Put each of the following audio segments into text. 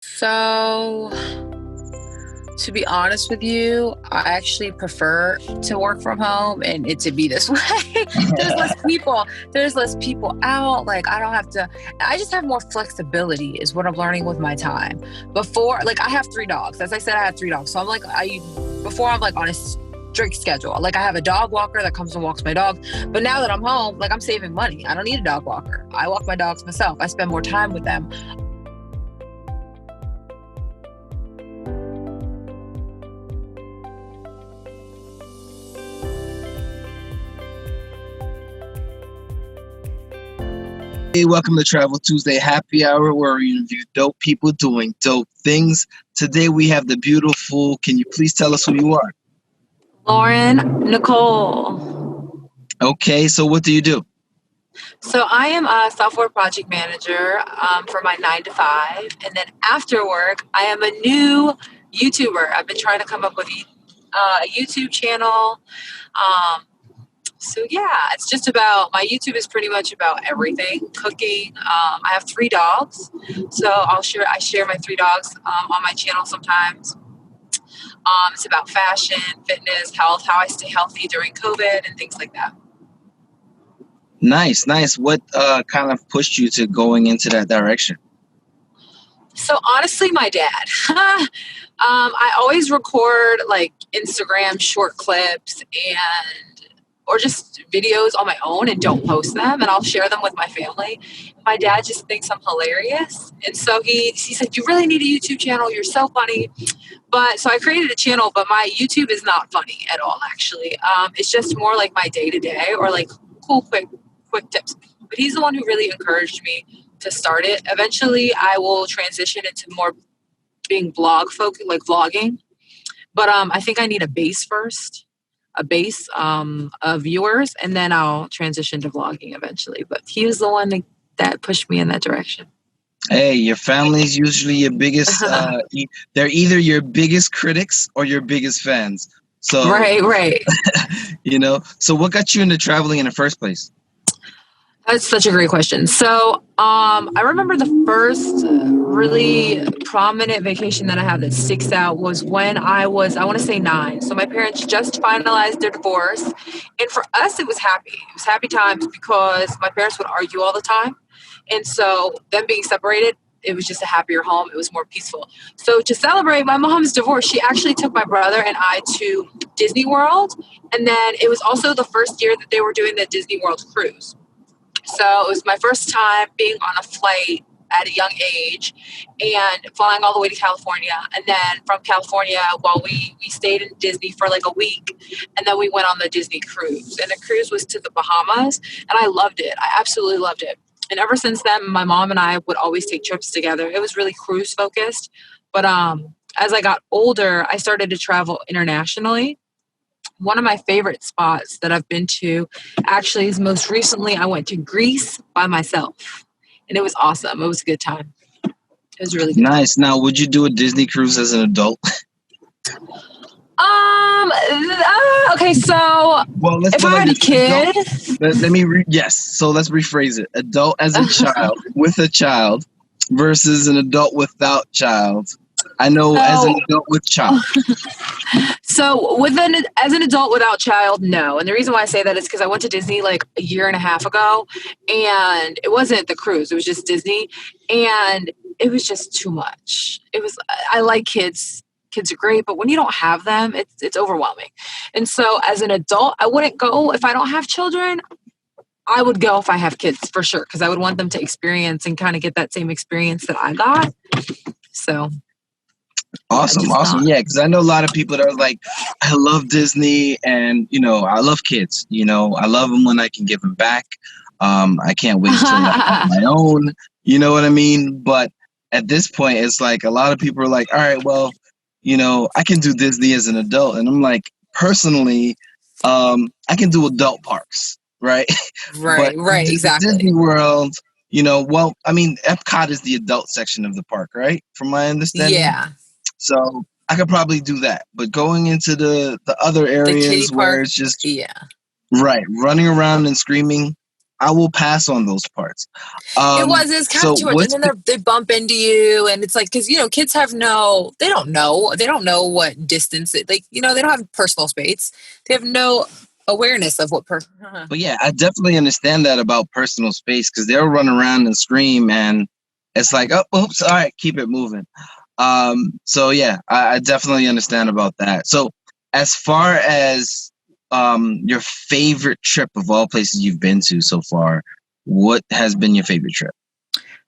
So, to be honest with you, I actually prefer to work from home and it to be this way. There's less people. There's less people out. Like I don't have to. I just have more flexibility, is what I'm learning with my time. Before, like I have three dogs. As I said, I have three dogs. So I'm like before I'm like on a strict schedule. Like I have a dog walker that comes and walks my dog. But now that I'm home, like I'm saving money. I don't need a dog walker. I walk my dogs myself. I spend more time with them. Hey, welcome to Travel Tuesday Happy Hour, where we interview dope people doing dope things. Today we have the beautiful. Can you please tell us who you are? Lauren, Nicole. Okay, so what do you do? So I am a software project manager for my 9 to 5, and then after work, I am a new YouTuber. I've been trying to come up with a YouTube channel. Um, so yeah, it's just about my YouTube is pretty much about everything, cooking. I have three dogs, so I share my three dogs on my channel sometimes. It's about fashion, fitness, health, how I stay healthy during COVID, and things like that. Nice, nice. What kind of pushed you to going into that direction? So honestly, my dad. I always record like Instagram short clips and or just videos on my own and don't post them, and I'll share them with my family. My dad just thinks I'm hilarious, and so he said, "You really need a YouTube channel. You're so funny." But so I created a channel, but my YouTube is not funny at all. Actually, it's just more like my day to day or like cool, quick tips. But he's the one who really encouraged me to start it. Eventually, I will transition into more being blog focused, like vlogging. But I think I need a base first, a base of viewers, and then I'll transition to vlogging eventually. But he was the one that pushed me in that direction. Hey, your family's usually your biggest. They're either your biggest critics or your biggest fans. So Right, right. So what got you into traveling in the first place? That's such a great question. So, I remember the first really prominent vacation that I had that sticks out was when I want to say 9. So my parents just finalized their divorce, and for us, it was happy. It was happy times because my parents would argue all the time, and so them being separated, it was just a happier home. It was more peaceful. So to celebrate my mom's divorce, she actually took my brother and I to Disney World, and then it was also the first year that they were doing the Disney World cruise. So it was my first time being on a flight at a young age and flying all the way to California. And then from California, we stayed in Disney for like a week, and then we went on the Disney cruise. And the cruise was to the Bahamas, and I loved it. I absolutely loved it. And ever since then, my mom and I would always take trips together. It was really cruise focused. But as I got older, I started to travel internationally. One of my favorite spots that I've been to actually is most recently I went to Greece by myself, and it was awesome. It was a good time. It was a really good time. Nice. Now, would you do a Disney cruise as an adult? Okay, so Well, let's if go I like had a this. kid, Yes. So let's rephrase it. Adult as a child with a child versus an adult without child. I know as an so adult with child. as an adult without child, no. And the reason why I say that is because I went to Disney like a year and a half ago, and it wasn't the cruise; it was just Disney, and it was just too much. It was. I like kids. Kids are great, but when you don't have them, it's overwhelming. And so, as an adult, I wouldn't go if I don't have children. I would go if I have kids for sure because I would want them to experience and kind of get that same experience that I got. So I Awesome, just awesome. not. Yeah, because I know a lot of people that are like, I love Disney, and I love kids. I love them when I can give them back. I can't wait till I have my own. You know what I mean? But at this point, it's like a lot of people are like, all right, well, I can do Disney as an adult, and I'm like, personally, I can do adult parks, right? But Right, right, Disney exactly. World, well, I mean, Epcot is the adult section of the park, right? From my understanding. Yeah. So I could probably do that. But going into the other The kiddie areas where park. it's just Yeah. right, running around and screaming, I will pass on those parts. It's kind of So too much. And what's then they bump into you, and it's like, because, kids they don't know what distance they don't have personal space. They have no awareness of what But yeah, I definitely understand that about personal space because they'll run around and scream, and it's like, oh, oops, all right, keep it moving. So yeah, I definitely understand about that. So as far as your favorite trip of all places you've been to so far, what has been your favorite trip?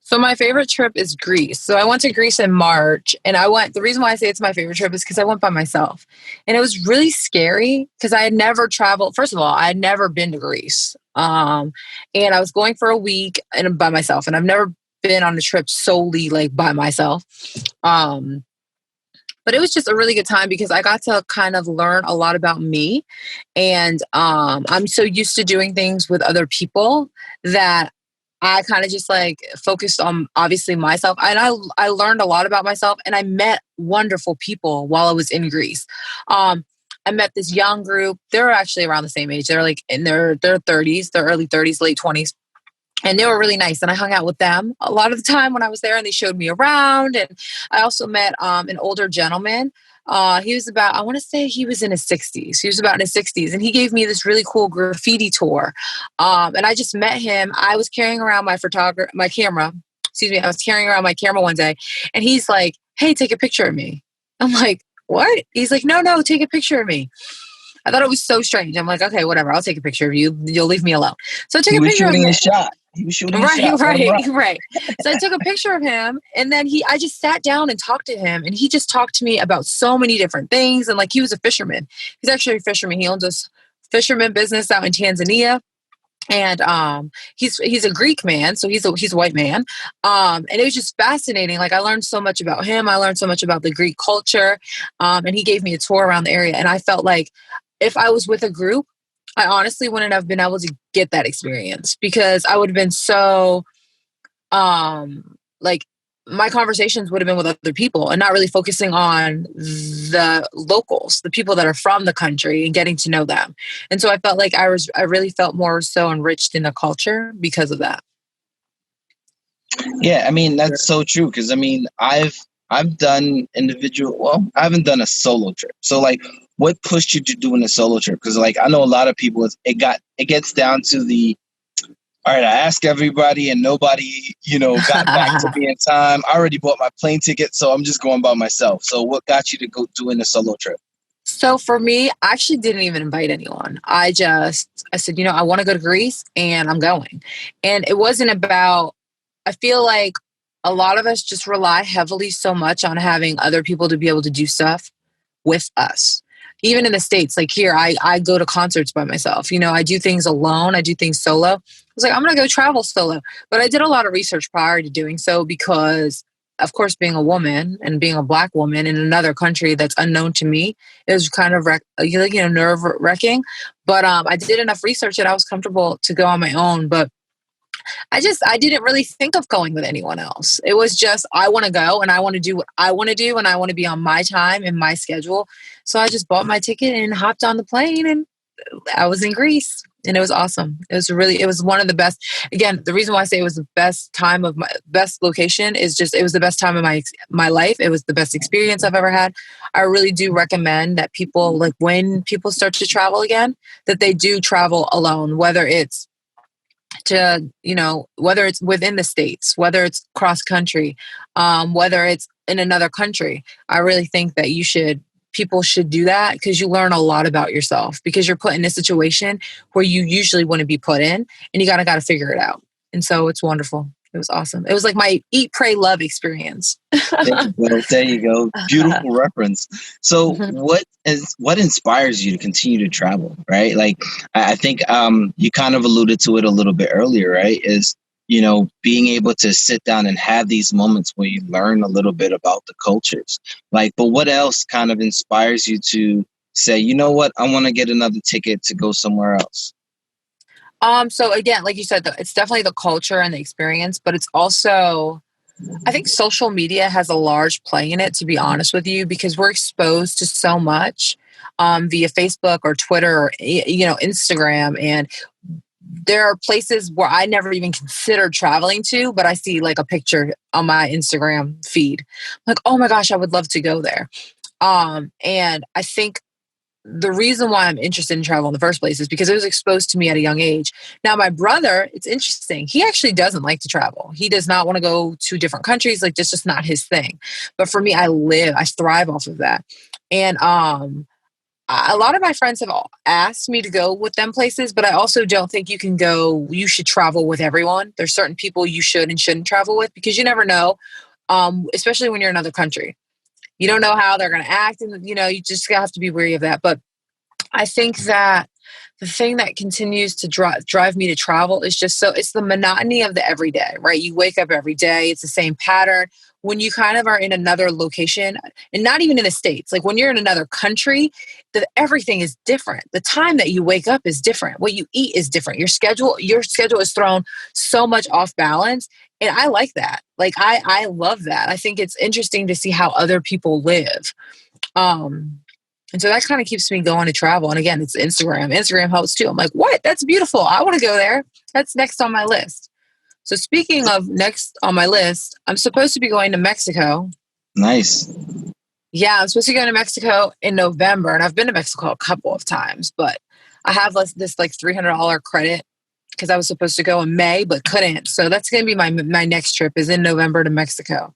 So my favorite trip is Greece. So I went to Greece in March, and the reason why I say it's my favorite trip is because I went by myself. And it was really scary because I had never traveled. First of all, I had never been to Greece. And I was going for a week and by myself, and I've never been on a trip solely like by myself. Um, but it was just a really good time because I got to kind of learn a lot about me. And I'm so used to doing things with other people that I kind of just like focused on obviously myself. And I learned a lot about myself, and I met wonderful people while I was in Greece. I met this young group. They're actually around the same age. They're like in their 30s, their early 30s, late 20s, and they were really nice, and I hung out with them a lot of the time when I was there, and they showed me around. And I also met an older gentleman. He was about, I want to say he was in his 60s. He was about in his 60s, and he gave me this really cool graffiti tour. And I just met him. I was carrying around my camera. Excuse me. I was carrying around my camera one day, and he's like, "Hey, take a picture of me." I'm like, "What?" He's like, "No, no, take a picture of me." I thought it was so strange. I'm like, "Okay, whatever. I'll take a picture of you. You'll leave me alone." So I took He a was picture of shooting him. a shot. He was shooting a Right, shot. Let him right, rock. right. So I took a picture of him, and then I just sat down and talked to him, and he just talked to me about so many different things. And like, he was a fisherman. He's actually a fisherman. He owns a fisherman business out in Tanzania. And he's a Greek man, so he's a white man. And it was just fascinating. Like, I learned so much about him. I learned so much about the Greek culture. And he gave me a tour around the area. And I felt like if I was with a group, I honestly wouldn't have been able to get that experience because I would have been so like, my conversations would have been with other people and not really focusing on the locals, the people that are from the country, and getting to know them. And so I felt like I really felt more so enriched in the culture because of that. Yeah, I mean that's so true because I mean I've done individual. Well, I haven't done a solo trip. So like, what pushed you to doing a solo trip? Because like I know a lot of people. It gets down to the all right. I asked everybody and nobody got back to me in time. I already bought my plane ticket, so I'm just going by myself. So what got you to go doing a solo trip? So for me, I actually didn't even invite anyone. I said, I want to go to Greece, and I'm going. And it wasn't about, I feel like a lot of us just rely heavily so much on having other people to be able to do stuff with us. Even in the States, like here, I go to concerts by myself. I do things alone, I do things solo. I was like, I'm going to go travel solo. But I did a lot of research prior to doing so because, of course, being a woman and being a Black woman in another country that's unknown to me, it was kind of nerve wracking. But I did enough research that I was comfortable to go on my own. But I didn't really think of going with anyone else. It was just, I want to go and I want to do what I want to do, and I want to be on my time and my schedule. So I just bought my ticket and hopped on the plane, and I was in Greece, and it was awesome. It was one of the best. Again, the reason why I say it was the best time of my best location is just, it was the best time of my life. It was the best experience I've ever had. I really do recommend that people, like, when people start to travel again, that they do travel alone, whether it's within the states, whether it's cross country, whether it's in another country. I really think that people should do that because you learn a lot about yourself, because you're put in a situation where you usually wouldn't be put in, and you got to figure it out. And so it's wonderful. It was awesome. It was like my eat, pray, love experience. There you go. There you go. Beautiful reference. So, what inspires you to continue to travel? Right, like I think you kind of alluded to it a little bit earlier. Right, is being able to sit down and have these moments where you learn a little bit about the cultures. Like, but what else kind of inspires you to say, you know what, I want to get another ticket to go somewhere else? So again, like you said, it's definitely the culture and the experience, but it's also, I think social media has a large play in it, to be honest with you, because we're exposed to so much via Facebook or Twitter or Instagram, and there are places where I never even considered traveling to, but I see like a picture on my Instagram feed. I'm like, oh my gosh, I would love to go there. And I think the reason why I'm interested in travel in the first place is because it was exposed to me at a young age. Now, my brother, it's interesting. He actually doesn't like to travel. He does not want to go to different countries. Like, that's just not his thing. But for me, I thrive off of that. And a lot of my friends have asked me to go with them places, but I also don't think you should travel with everyone. There's certain people you should and shouldn't travel with because you never know, especially when you're in another country. You don't know how they're going to act, and you just have to be wary of that. But I think that the thing that continues to drive me to travel is it's the monotony of the everyday, right? You wake up every day, it's the same pattern. When you kind of are in another location, and not even in the States, like when you're in another country, everything is different. The time that you wake up is different. What you eat is different. Your schedule is thrown so much off balance. And I like that. Like I love that. I think it's interesting to see how other people live. Um, and so that kind of keeps me going to travel. And again, it's Instagram. Instagram helps too. I'm like, what? That's beautiful. I want to go there. That's next on my list. So speaking of next on my list, I'm supposed to be going to Mexico. Nice. Yeah, I'm supposed to go to Mexico in November. And I've been to Mexico a couple of times, but I have this like $300 credit because I was supposed to go in May, but couldn't. So that's going to be my next trip is in November to Mexico.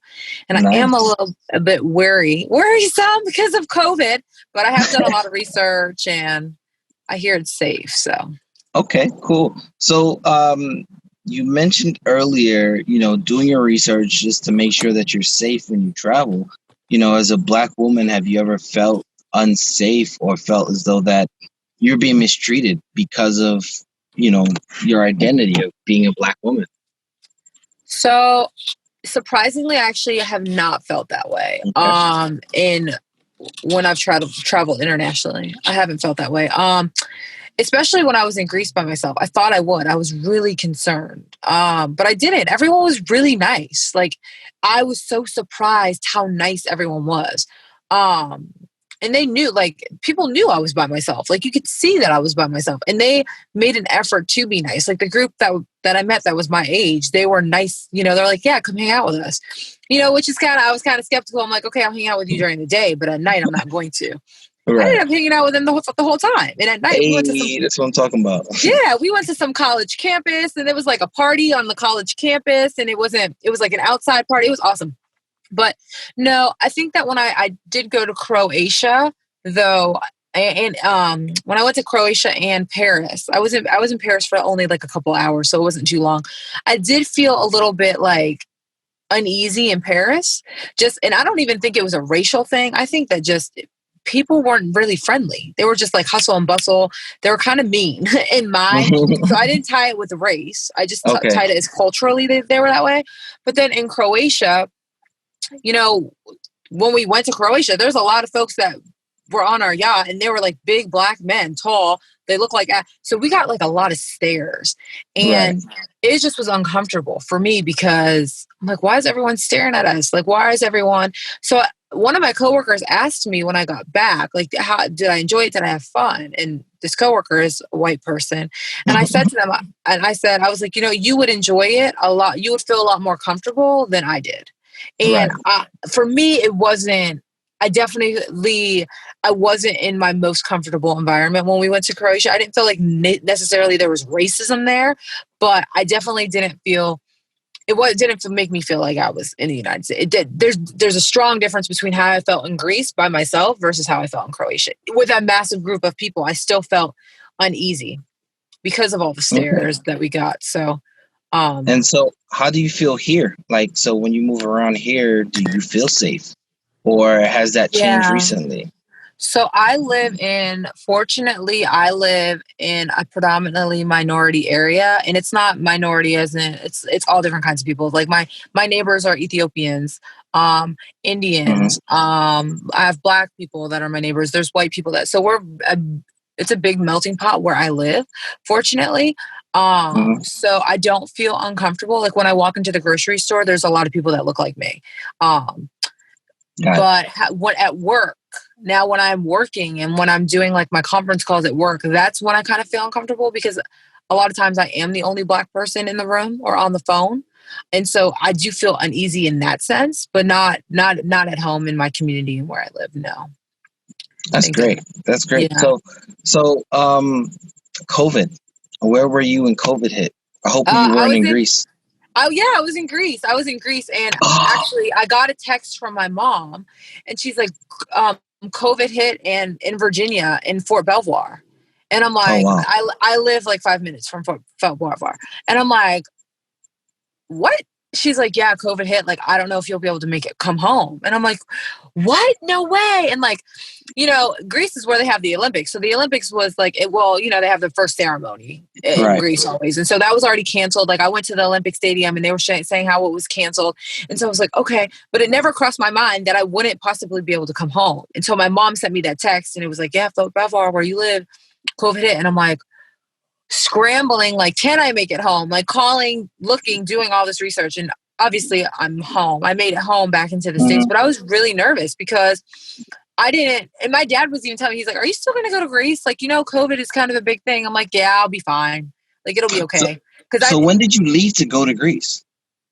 And I am Nice. a bit worrisome because of COVID, but I have done a lot of research and I hear it's safe. So Okay, cool. So, you mentioned earlier, doing your research just to make sure that you're safe when you travel. As a Black woman, have you ever felt unsafe or felt as though that you're being mistreated because of, you know, your identity of being a Black woman? so surprisingly, I actually have not felt that way. Okay. In when I've traveled internationally, I haven't felt that way. Especially when I was in Greece by myself. I thought I would. I was really concerned. But I didn't. Everyone was really nice. Like I was so surprised how nice everyone was. Um, and they knew, like people knew I was by myself. Like you could see that I was by myself. And they made an effort to be nice. Like the group that I met that was my age, they were nice. They're like, yeah, come hang out with us. Which is I was kind of skeptical. I'm like, okay, I'll hang out with you during the day, but at night I'm not going to. I ended Right. up hanging out with them the whole time. And at night we went to some Hey, that's what I'm talking about. yeah, we went to some college campus and there was like a party on the college campus and it was like an outside party. It was awesome. But no, I think that when I did go to Croatia though, and when I went to Croatia and Paris, I was in Paris for only like a couple hours, so it wasn't too long. I did feel a little bit like uneasy in Paris. And I don't even think it was a racial thing. I think that just people weren't really friendly. They were just like hustle and bustle. They were kind of mean in my. So I didn't tie it with race. I just Okay. tied it as culturally they were that way. But then in Croatia, you know, when we went to Croatia, there's a lot of folks that were on our yacht and they were like big Black men, tall. They look like, so we got like a lot of stares Right. and it just was uncomfortable for me because I'm like, why is everyone staring at us? Like, why is everyone? So one of my coworkers asked me when I got back, like, how did I enjoy it? Did I have fun? And this coworker is a white person. And I said to them, I was like, you would enjoy it a lot. You would feel a lot more comfortable than I did. And Right. for me, it wasn't, I wasn't in my most comfortable environment when we went to Croatia. I didn't feel like necessarily there was racism there, but I definitely didn't feel didn't make me feel like I was in the United States. It did. There's a strong difference between how I felt in Greece by myself versus how I felt in Croatia. With that massive group of people, I still felt uneasy because of all the Okay. stares that we got. So, um, And so, how do you feel here? Like, so when you move around here, do you feel safe, or has that changed yeah. recently? So fortunately, I live in a predominantly minority area, and it's not minority as in it's all different kinds of people. Like my neighbors are Ethiopians, Hmm. Indians. I have Black people that are my neighbors. There's white people so it's a big melting pot where I live. Fortunately, Hmm. so I don't feel uncomfortable. Like when I walk into the grocery store, there's a lot of people that look like me. Um, Got it. but what at work now, when I'm working and when I'm doing like my conference calls at work, that's when I kind of feel uncomfortable because a lot of times I am the only Black person in the room or on the phone. And so I do feel uneasy in that sense, but not at home in my community and where I live. No. That's Thank you. great. That's great. Yeah. COVID. Where were you when COVID hit? I hope you I weren't was in in Greece. Oh yeah, I was in Greece. I was in Greece, and actually, I got a text from my mom, and she's like, "COVID hit and in Virginia in Fort Belvoir," and I'm Oh like, wow. I live like 5 minutes from Fort Belvoir, and I'm like, what? She's like, yeah, COVID hit. Like, I don't know if you'll be able to make it come home. And I'm like, what? No way. And like, Greece is where they have the Olympics. So the Olympics was like, they have the first ceremony in Right. Greece always. And so that was already canceled. Like, I went to the Olympic Stadium and they were saying how it was canceled. And so I was like, okay. But it never crossed my mind that I wouldn't possibly be able to come home until my mom sent me that text and it was like, yeah, Belvoir, where you live, COVID hit. And I'm like, scrambling, like, can I make it home? Like calling, looking, doing all this research. And obviously I'm home. I made it home back into the States, Mhm. but I was really nervous because I didn't, and my dad was even telling me, he's like, are you still going to go to Greece? Like, COVID is kind of a big thing. I'm like, yeah, I'll be fine. Like, it'll be So, okay. Cause so when did you leave to go to Greece?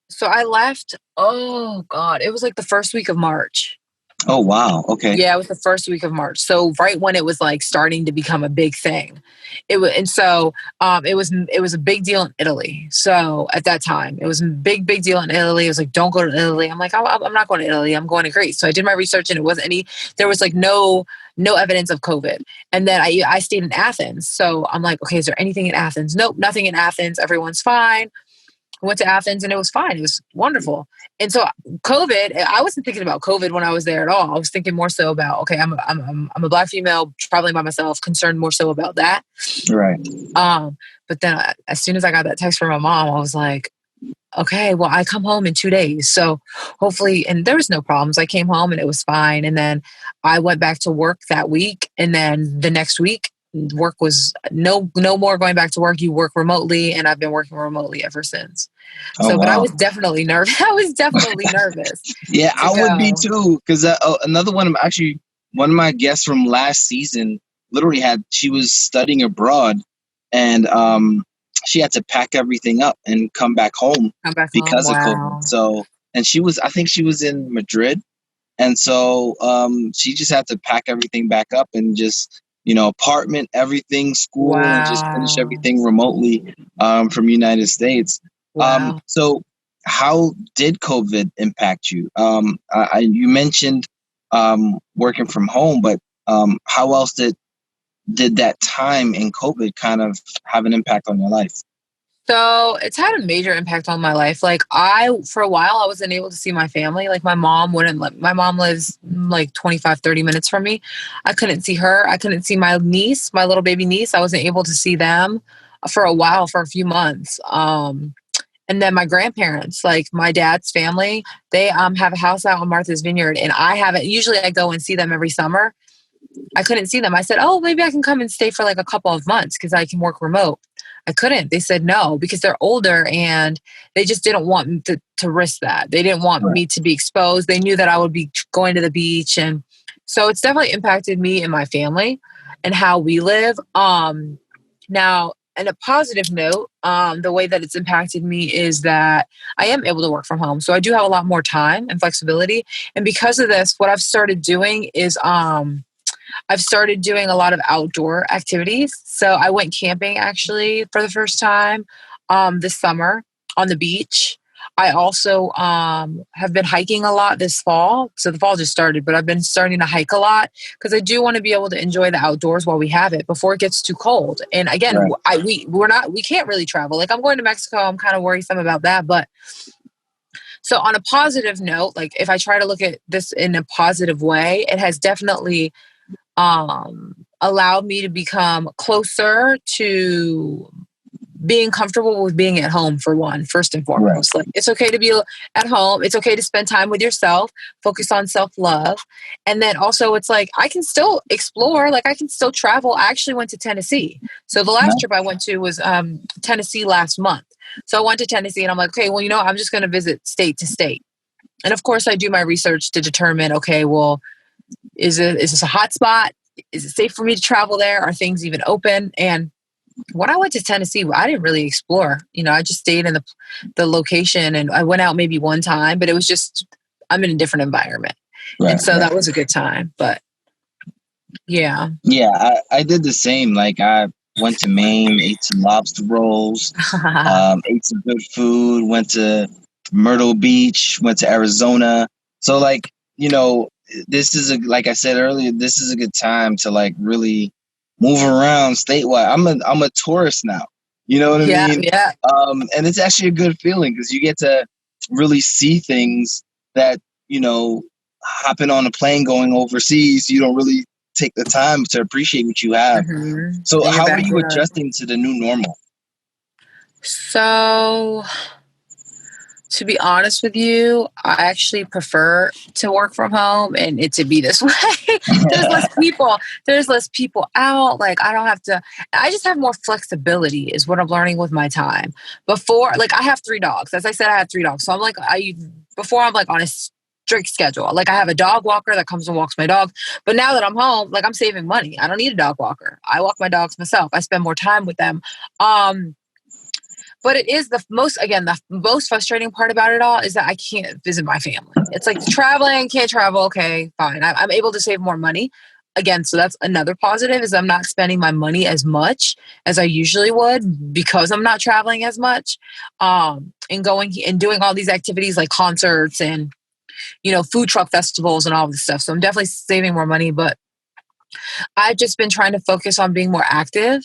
so I left, oh God, it was like the first week of March. Oh wow. Okay. Yeah, it was the first week of March. So right when it was like starting to become a big thing, it was, and so it was a big deal in Italy. So at that time, it was a big deal in Italy. It was like, don't go to Italy. I'm like, I'm not going to Italy. I'm going to Greece. So I did my research, and it wasn't any. There was like no evidence of COVID. And then I stayed in Athens. So I'm like, okay, is there anything in Athens? Nope, nothing in Athens. Everyone's fine. Went to Athens and it was fine. It was wonderful. And so COVID, I wasn't thinking about COVID when I was there at all. I was thinking more so about, okay, I'm a Black female traveling by myself, concerned more so about that. Right. Um, but then as soon as I got that text from my mom, I was like, okay, well, I come home in 2 days. So hopefully, and there was no problems. I came home and it was fine. And then I went back to work that week. And then the next week, work was no more going back to work. You work remotely. And I've been working remotely ever since. Oh So, but I wow. was definitely nervous. I was definitely nervous Yeah, to I would be go. too. Because another one, actually, one of my guests from last season, literally she was studying abroad, and she had to pack everything up and come back home Come back home. because of COVID. Wow. So, and I think she was in Madrid, and so she just had to pack everything back up and just apartment, everything, school, and just finish Wow. everything remotely from United States. Wow. So how did COVID impact you? You mentioned working from home, but how else did that time in COVID kind of have an impact on your life? So it's had a major impact on my life. Like for a while, I wasn't able to see my family. Like my mom lives like 25, 30 minutes from me. I couldn't see her. I couldn't see my niece, my little baby niece. I wasn't able to see them for a while, for a few months. And then my grandparents, like my dad's family, they have a house out on Martha's Vineyard, and I haven't. Usually, I go and see them every summer. I couldn't see them. I said, "Oh, maybe I can come and stay for like a couple of months because I can work remote." I couldn't. They said no because they're older and they just didn't want me to risk that. They didn't want Right. me to be exposed. They knew that I would be going to the beach, and so it's definitely impacted me and my family and how we live. Now, on a positive note, the way that it's impacted me is that I am able to work from home. So I do have a lot more time and flexibility. And because of this, what I've started doing is I've started doing a lot of outdoor activities. So I went camping actually for the first time this summer on the beach. I also have been hiking a lot this fall. So the fall just started, but I've been starting to hike a lot because I do want to be able to enjoy the outdoors while we have it before it gets too cold. And again, Right. we can't really travel. Like I'm going to Mexico. I'm kind of worrisome about that, but so on a positive note, like if I try to look at this in a positive way, it has definitely allowed me to become closer to being comfortable with being at home for one, first and Right. foremost. Like it's okay to be at home. It's okay to spend time with yourself, focus on self-love. And then also it's like I can still explore, like I can still travel. I actually went to Tennessee. So the last trip I went to was Tennessee last month. So I went to Tennessee and I'm like, okay, well, I'm just going to visit state to state. And of course I do my research to determine, okay, well, is this a hot spot? Is it safe for me to travel there? Are things even open? And When I went to Tennessee, I didn't really explore. I just stayed in the location, and I went out maybe one time, but it was just I'm in a different environment, and Right, so that right. was a good time. But yeah, Yeah, I did the same. Like I went to Maine, ate some lobster rolls, ate some good food, went to Myrtle Beach, went to Arizona. So like, this is like I said earlier, this is a good time to like really move around statewide. I'm a tourist now. You know what I yeah, mean? yeah. And it's actually a good feeling because you get to really see things that, you know, hopping on a plane going overseas, you don't really take the time to appreciate what you have. So In your how are you backyard. adjusting to the new normal? So to be honest with you, I actually prefer to work from home and it to be this way. there's less people. There's less people out. Like I don't have to. I just have more flexibility, is what I'm learning with my time. Before, like I have 3 dogs. As I said, I have 3 dogs. So I'm like before I'm like on a strict schedule. Like I have a dog walker that comes and walks my dog. But now that I'm home, like I'm saving money. I don't need a dog walker. I walk my dogs myself. I spend more time with them. Um, but it is the most frustrating part about it all is that I can't visit my family. It's like the traveling, can't travel. Okay, fine. I'm able to save more money. Again, so that's another positive is I'm not spending my money as much as I usually would because I'm not traveling as much. And going and doing all these activities like concerts and, food truck festivals and all this stuff. So I'm definitely saving more money, but I've just been trying to focus on being more active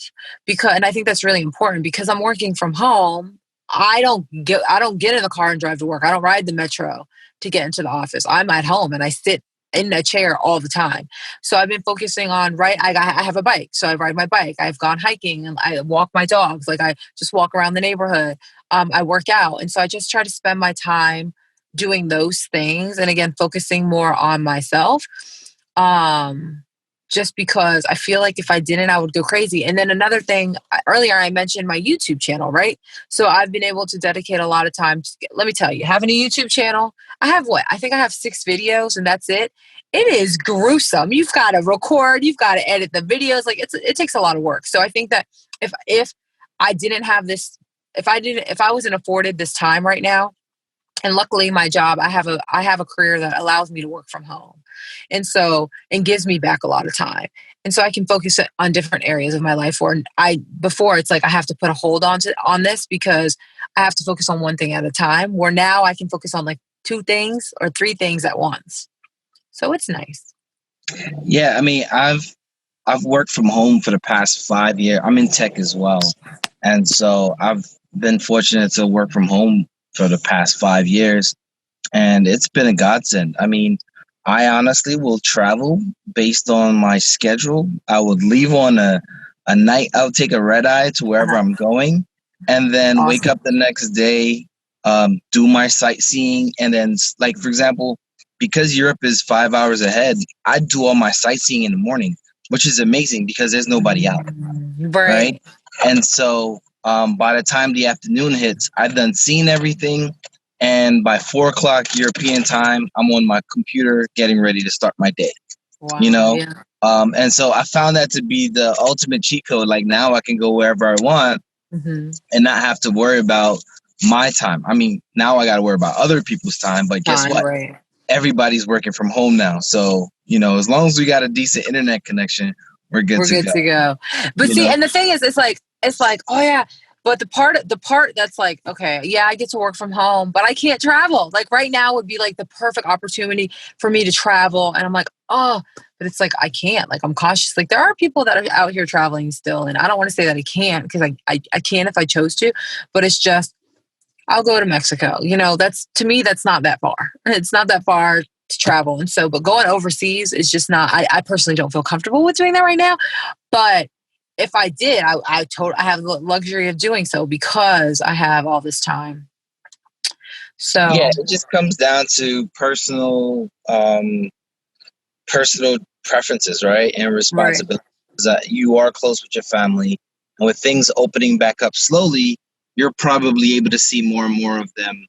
and I think that's really important because I'm working from home. I don't get in the car and drive to work. I don't ride the metro to get into the office. I'm at home and I sit in a chair all the time. So I've been focusing on I have a bike, so I ride my bike. I've gone hiking and I walk my dogs. Like I just walk around the neighborhood. I work out, and so I just try to spend my time doing those things, and again focusing more on myself. Um, just because I feel like if I didn't, I would go crazy. And then another thing, earlier I mentioned my YouTube channel, right? So I've been able to dedicate a lot of time. Let me tell you, having a YouTube channel, I have what? I think I have 6 videos and that's it. It is gruesome. You've got to record, you've got to edit the videos. Like it takes a lot of work. So I think that if I didn't have this, if I wasn't afforded this time right now, and luckily my job, I have a career that allows me to work from home, and gives me back a lot of time, and so I can focus on different areas of my life where I before it's like I have to put a hold on this because I have to focus on one thing at a time, where now I can focus on like 2 things or 3 things at once, so it's nice. Yeah, I mean, I've worked from home for the past 5 years. I'm in tech as well, and so I've been fortunate to work from home for the past 5 years, and it's been a godsend. I mean, I honestly will travel based on my schedule. I would leave on a night. I'll take a red eye to wherever Uh-huh. I'm going, and then wake Awesome. up the next day, do my sightseeing, and then like for example, because Europe is 5 hours ahead, I do all my sightseeing in the morning, which is amazing because there's nobody out, right? Right. And so by the time the afternoon hits, I've done seen everything. And by 4 o'clock European time, I'm on my computer getting ready to start my day, you Wow. know? Yeah. And so I found that to be the ultimate cheat code. Like now I can go wherever I want Hmm. and not have to worry about my time. I mean, now I got to worry about other people's time, but guess Time. what? Right. Everybody's working from home now. So, as long as we got a decent internet connection, we're good We're to good go, to go. But you see, know? and the thing is, it's like, oh yeah. But the part that's like, okay, yeah, I get to work from home, but I can't travel. Like right now would be like the perfect opportunity for me to travel. And I'm like, oh, but it's like I can't. Like I'm cautious. Like there are people that are out here traveling still. And I don't want to say that I can't because I can if I chose to, but it's just I'll go to Mexico. That's to me, that's not that far. It's not that far to travel. And so, but going overseas is just not, I personally don't feel comfortable with doing that right now. But if I did, I have the luxury of doing so because I have all this time. Yeah, So, it just comes down to personal preferences, right? And right. responsibilities. You are close with your family. And with things opening back up slowly, you're probably able to see more and more of them.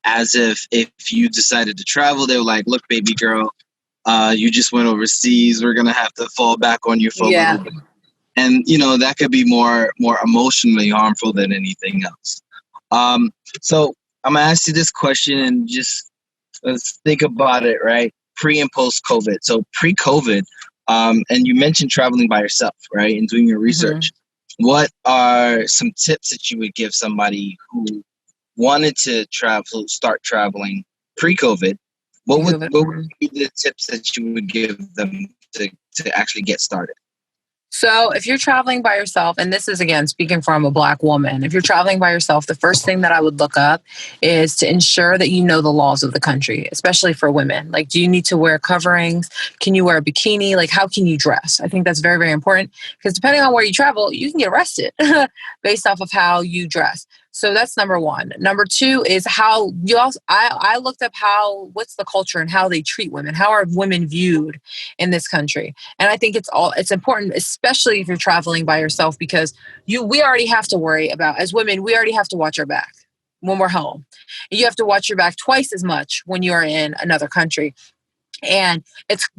As if you decided to travel, they were like, look, baby girl, you just went overseas. We're going to have to fall back on you for a little Yeah. bit. and that could be more emotionally harmful than anything else. Um, so I'm gonna ask you this question, and just let's think about it, right? Pre and post COVID. So pre-COVID, and you mentioned traveling by yourself, right, and doing your Mm-hmm. research. What are some tips that you would give somebody who wanted to start traveling pre-COVID? What would Mhm. be the tips that you would give them to actually get started? So, if you're traveling by yourself, and this is again speaking from a Black woman, if you're traveling by yourself, the first thing that I would look up is to ensure that you know the laws of the country, especially for women. Like, do you need to wear coverings? Can you wear a bikini? Like, how can you dress? I think that's very, very important because depending on where you travel, you can get arrested based off of how you dress. So that's number one. Number two is how you also, I looked up what's the culture and how they treat women. How are women viewed in this country? And I think it's important, especially if you're traveling by yourself, because we already have to worry about, as women, we already have to watch our back when we're home. You have to watch your back twice as much when you're in another country. And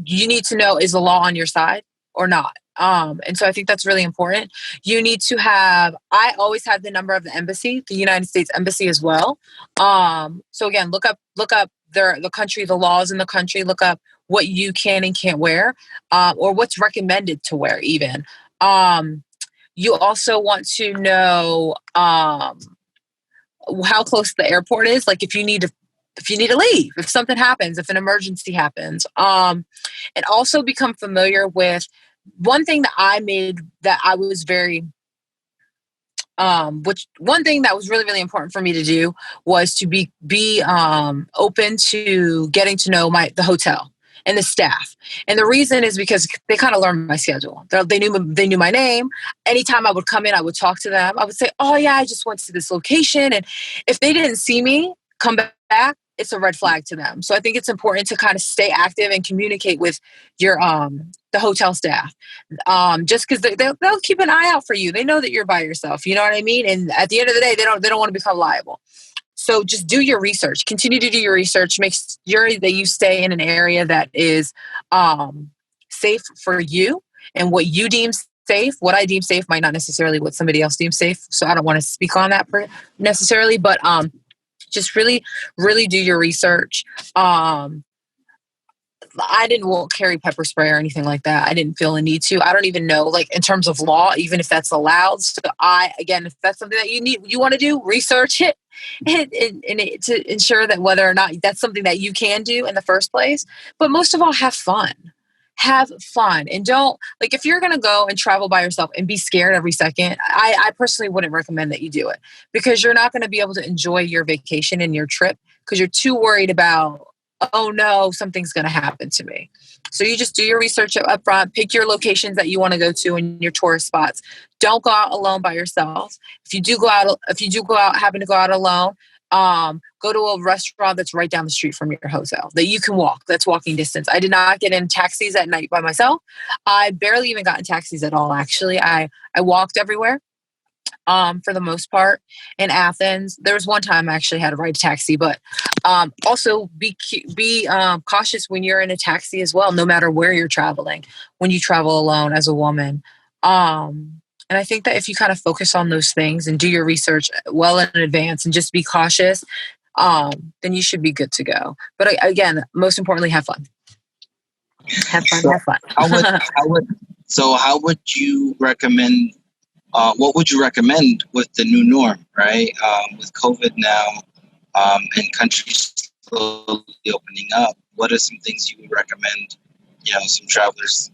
you need to know, is the law on your side or not? And so I think that's really important. You need to have, I always had the number of the embassy, the United States embassy as well. So again, look up the country, the laws in the country, look up what you can and can't wear, or what's recommended to wear even. You also want to know, how close the airport is. Like if you need to leave, if something happens, if an emergency happens, and also become familiar with one thing that I made that I was very which one thing that was really, really important for me to do was to be open to getting to know the hotel and the staff. And the reason is because they kind of learned my schedule. They knew my name. Anytime I would come in, I would talk to them. I would say, "Oh yeah, I just went to this location." And if they didn't see me come back, it's a red flag to them. So I think it's important to kind of stay active and communicate with your the hotel staff, just because they'll keep an eye out for you. They know that you're by yourself. You know what I mean? And at the end of the day, they don't want to become liable. So just do your research. Continue to do your research. Make sure that you stay in an area that is safe for you and what you deem safe. What I deem safe might not necessarily what somebody else deems safe. So I don't want to speak on that necessarily, but just really, really do your research. I didn't carry pepper spray or anything like that. I didn't feel a need to. I don't even know, like in terms of law, even if that's allowed. So again, if that's something that you want to do, research it, to ensure that whether or not that's something that you can do in the first place. But most of all, have fun. Have fun and don't, like, if you're going to go and travel by yourself and be scared every second, I personally wouldn't recommend that you do it, because you're not going to be able to enjoy your vacation and your trip because you're too worried about, oh no, something's going to happen to me. So you just do your research up front, pick your locations that you want to go to and your tourist spots. Don't go out alone by yourself. If you do go out, happen to go out alone, go to a restaurant that's right down the street from your hotel that you can walk. That's walking distance. I did not get in taxis at night by myself. I barely even got in taxis at all. Actually, I walked everywhere, for the most part. In Athens, there was one time I actually had to ride a taxi, but also be cautious when you're in a taxi as well, no matter where you're traveling, when you travel alone as a woman. And I think that if you kind of focus on those things and do your research well in advance and just be cautious, then you should be good to go. But again, most importantly, have fun. Have fun. So Have fun. how would how would how would you recommend? What would you recommend with the new norm, right? With COVID now, and countries slowly opening up, what are some things you would recommend? Some travelers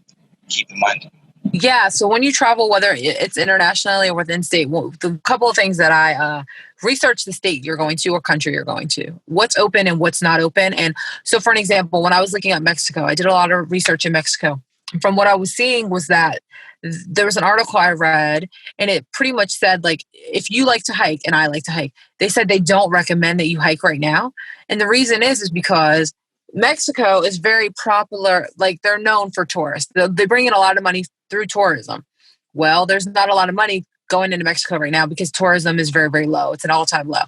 keep in mind. Yeah, so when you travel, whether it's internationally or within state, well, the couple of things that I research the state you're going to or country you're going to, what's open and what's not open. And so, for an example, when I was looking at Mexico, I did a lot of research in Mexico. From what I was seeing was that there was an article I read, and it pretty much said, like, if you like to hike and I like to hike, they said they don't recommend that you hike right now. And the reason is because Mexico is very popular. Like, they're known for tourists. They bring in a lot of money through tourism. Well, there's not a lot of money going into Mexico right now because tourism is very, very low. It's an all-time low.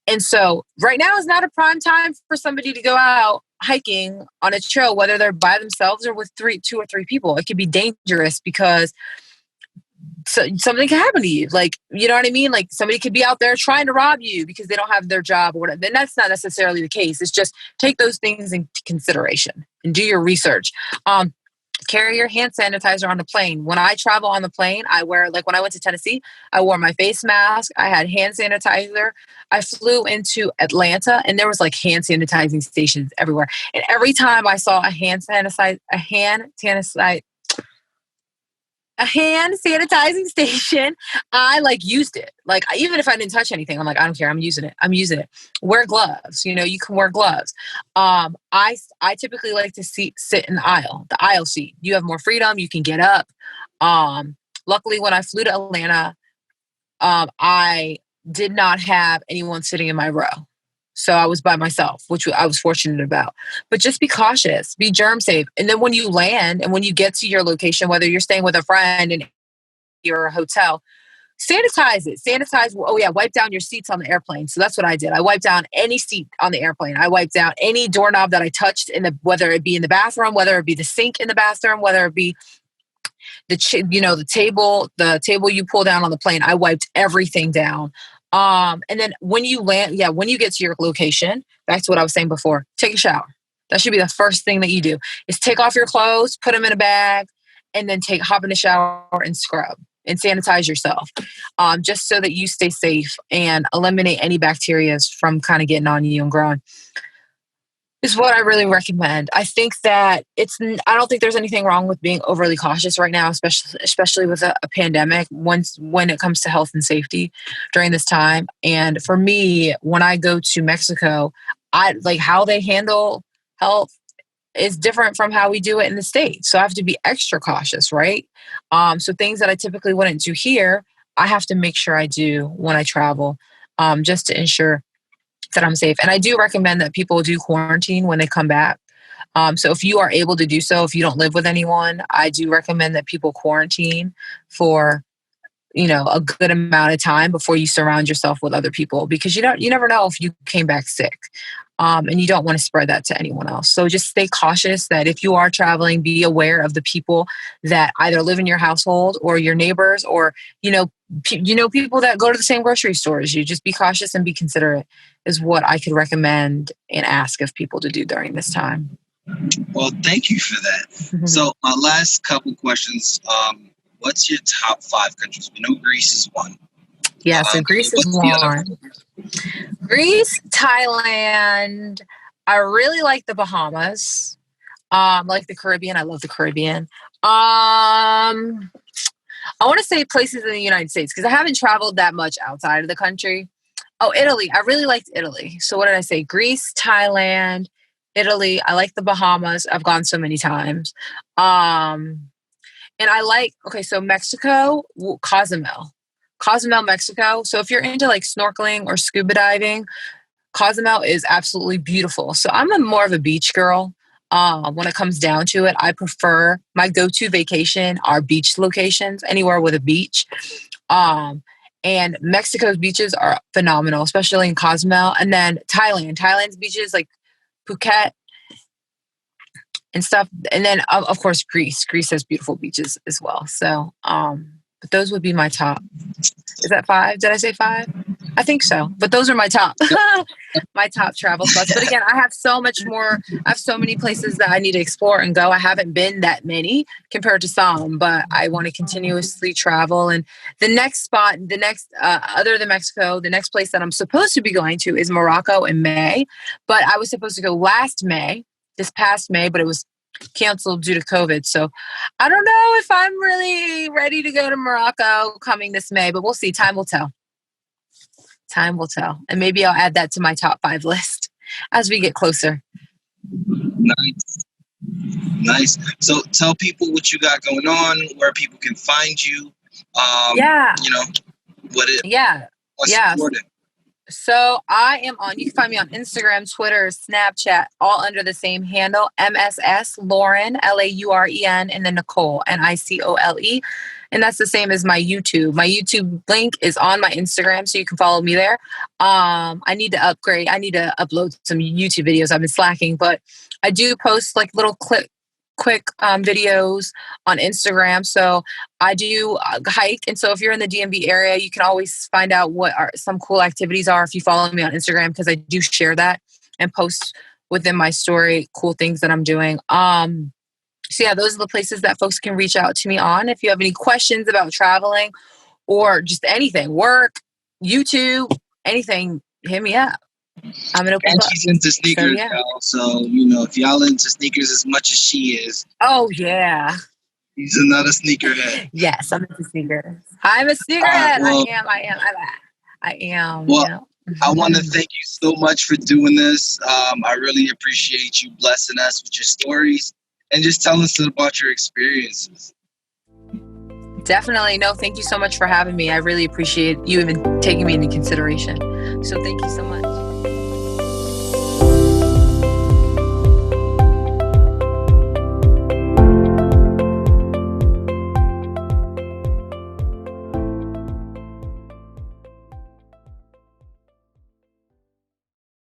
And so right now is not a prime time for somebody to go out hiking on a trail, whether they're by themselves or with two or three people. It could be dangerous because So something can happen to you. Like, you know what I mean? Like somebody could be out there trying to rob you because they don't have their job or whatever. Then that's not necessarily the case. It's just take those things into consideration and do your research. Carry your hand sanitizer on the plane. When I travel on the plane, I wear, like when I went to Tennessee, I wore my face mask. I had hand sanitizer. I flew into Atlanta and there was like hand sanitizing stations everywhere. And every time I saw a hand sanitizing station, I like used it. Like even if I didn't touch anything, I'm like, I don't care. I'm using it. I'm using it. Wear gloves. You know, you can wear gloves. I typically like to sit in the aisle seat. You have more freedom. You can get up. Luckily, when I flew to Atlanta, I did not have anyone sitting in my row. So I was by myself, which I was fortunate about. But just be cautious, be germ safe. And then when you land and when you get to your location, whether you're staying with a friend in your hotel, sanitize it. Sanitize. Oh yeah, wipe down your seats on the airplane. So that's what I did. I wiped down any seat on the airplane. I wiped down any doorknob that I touched whether it be in the bathroom, whether it be the sink in the bathroom, whether it be the table you pull down on the plane. I wiped everything down. And then when you land, when you get to your location, back to what I was saying before, take a shower. That should be the first thing that you do is take off your clothes, put them in a bag, and then hop in the shower and scrub and sanitize yourself, just so that you stay safe and eliminate any bacteria from kind of getting on you and growing. Is what I really recommend. I think that I don't think there's anything wrong with being overly cautious right now, especially with a pandemic when it comes to health and safety during this time. And for me, when I go to Mexico, I like how they handle health is different from how we do it in the States. So I have to be extra cautious, right? So things that I typically wouldn't do here, I have to make sure I do when I travel, just to ensure that I'm safe. And I do recommend that people do quarantine when they come back. So if you are able to do so, if you don't live with anyone, I do recommend that people quarantine for a good amount of time before you surround yourself with other people, because you never know if you came back sick. And you don't want to spread that to anyone else. So just stay cautious that if you are traveling, be aware of the people that either live in your household or your neighbors, or, people that go to the same grocery store as you. Just be cautious and be considerate is what I could recommend and ask of people to do during this time. Well, thank you for that. Mm-hmm. So my last couple questions, what's your top 5 countries? We know Greece is one. Yeah, so Greece is one. Greece, Thailand. I really like the Bahamas. I like the Caribbean. I love the Caribbean. I want to say places in the United States because I haven't traveled that much outside of the country. Oh, Italy. I really liked Italy. So what did I say? Greece, Thailand, Italy. I like the Bahamas. I've gone so many times. And so Mexico, Cozumel, Mexico. So if you're into like snorkeling or scuba diving, Cozumel is absolutely beautiful. So I'm more of a beach girl. When it comes down to it, I prefer my go-to vacation are beach locations, anywhere with a beach. And Mexico's beaches are phenomenal, especially in Cozumel. And then Thailand's beaches like Phuket and stuff. And then of course Greece has beautiful beaches as well. So, but those would be my top. Is that 5? Did I say 5? I think so. But those are my top travel spots. But again, I have so much more. I have so many places that I need to explore and go. I haven't been that many compared to some, but I want to continuously travel. And the next spot, other than Mexico, the next place that I'm supposed to be going to is Morocco in May. But I was supposed to go this past May, but it was canceled due to COVID. So I don't know if I'm really ready to go to Morocco coming this May, but we'll see. Time will tell. And maybe I'll add that to my top 5 list as we get closer. Nice. So tell people what you got going on, where people can find you. Important. So I am you can find me on Instagram, Twitter, Snapchat, all under the same handle, MSS Lauren, LAUREN, and then Nicole, NICOLE. And that's the same as my YouTube. My YouTube link is on my Instagram, so you can follow me there. I need to upgrade. I need to upload some YouTube videos. I've been slacking, but I do post like little quick videos on Instagram. So I do hike, and so if you're in the DMV area, you can always find out what are some cool activities are if you follow me on Instagram, because I do share that and post within my story cool things that I'm doing. So yeah, those are the places that folks can reach out to me on. If you have any questions about traveling or just anything, work, YouTube, anything, hit me up. I'm an open And book. she's into So sneakers, yeah. y'all. So, you know, if y'all into sneakers as much as she is, Oh yeah. he's another sneakerhead. Yes, I'm into sneakers. I'm a All right. sneakerhead. I Well, am. I am. I am. well, I want to thank you so much for doing this. I really appreciate you blessing us with your stories and just telling us about your experiences. Definitely. No, thank you so much for having me. I really appreciate you even taking me into consideration. So thank you so much.